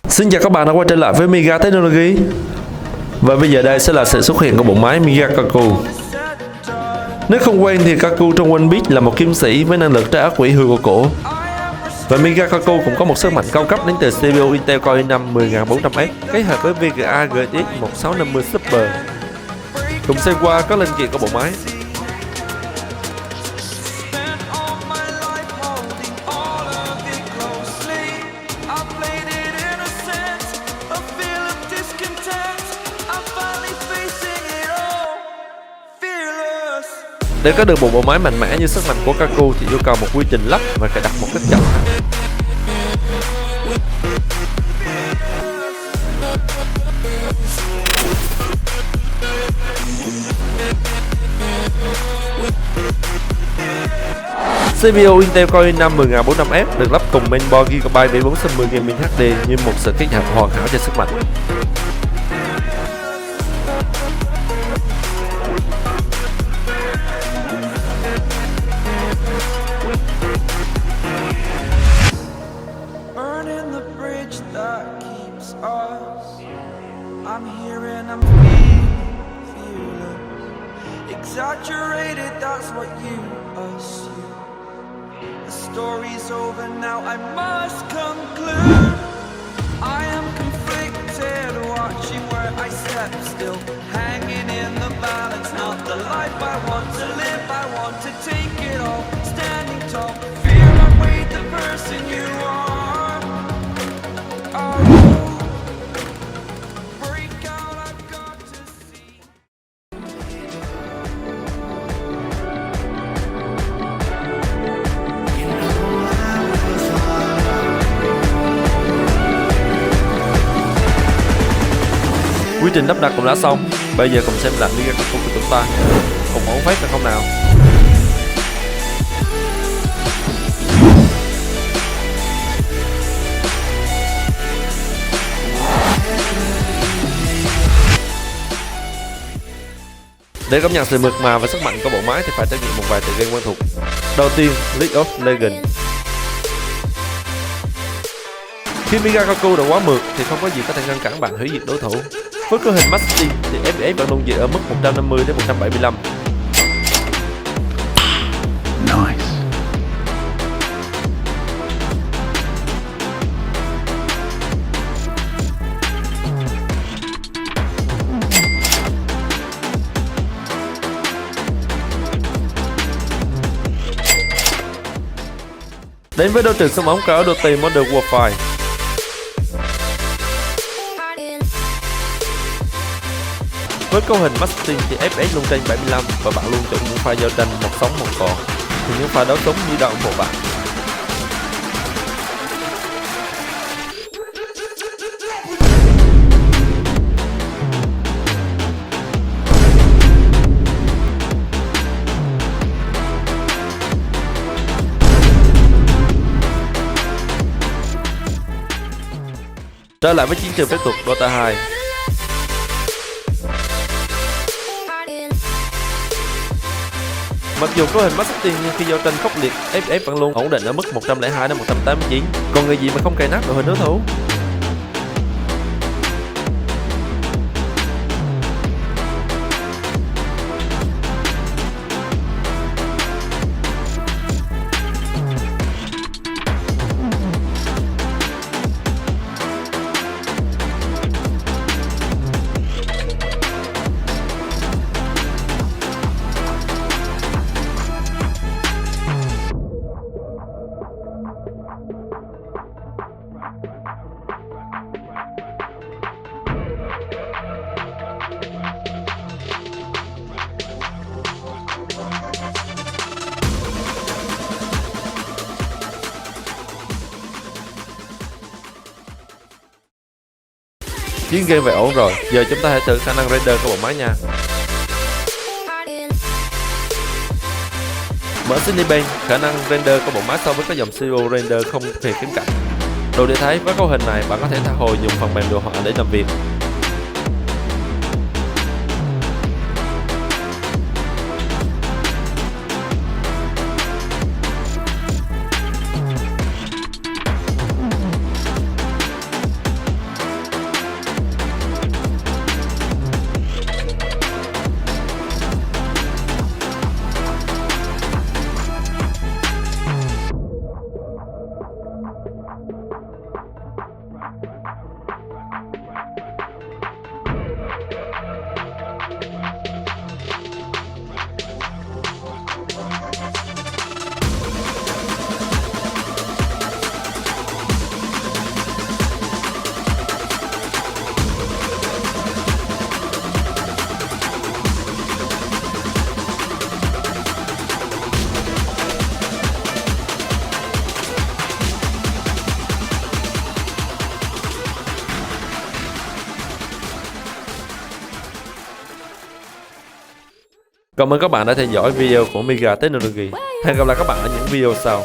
Xin chào các bạn đã quay trở lại với Miga Technology. Và bây giờ đây sẽ là sự xuất hiện của bộ máy Miga Kaku. Nếu không quen thì Kaku trong One Piece là một kiếm sĩ với năng lực trái ác quỷ hư của cổ. Và Miga Kaku cũng có một sức mạnh cao cấp đến từ CPU Intel Core i5 10400F kết hợp với VGA GTX 1650 Super. Cùng xem qua các linh kiện của bộ máy. Để có được một bộ máy mạnh mẽ như sức mạnh của Kaku thì yêu cầu một quy trình lắp và cài đặt một cách chậm. CPU Intel Core i5 10400F được lắp cùng mainboard Gigabyte 7460GB HD như một sự kết hợp hoàn hảo cho sức mạnh. I'm here and I'm feeling exaggerated, that's what you assume. The story's over now, I must conclude. I am conflicted, watching where I step still, hanging in the balance, not the life I want to live. I want to take it all, standing tall, fear I weighed the person you are. Quy trình lắp đặt cũng đã xong. Bây giờ cùng xem lại Miga Kaku của chúng ta. Cùng ổn phát được không nào? Để cảm nhận sự mượt mà và sức mạnh của bộ máy thì phải trải nghiệm một vài tựa game quen thuộc. Đầu tiên, League of Legends. Khi Miga Kaku đã quá mượt thì không có gì có thể ngăn cản bạn hủy diệt đối thủ. Với cấu hình Max Steel thì FPS vẫn luôn giữ ở mức 150 đến 175. Nice. Đến với đấu trường súng ống Call of Duty Modern Warfare. Với cấu hình Max Steel thì FPS luôn trên 75 và bạn luôn chọn những pha giao tranh một sống một còn thì những pha đấu súng như đâu ủng hộ bạn. Trở lại với chiến trường phép thuật Dota 2. Mặc dù cấu hình Max Steel nhưng khi giao tranh khốc liệt, FPS vẫn luôn ổn định ở mức 102 đến 189. Còn người gì mà không cày nát đội hình đối thủ? Chiến game vậy ổn rồi, giờ chúng ta hãy thử khả năng render của bộ máy nha. Mở Cinebench, khả năng render của bộ máy so với các dòng CPU render không hề kém cạnh. Đủ để thấy với cấu hình này bạn có thể tha hồ dùng phần mềm đồ họa để làm việc. Cảm ơn các bạn đã theo dõi video của Mega Technology. Hẹn gặp lại các bạn ở những video sau.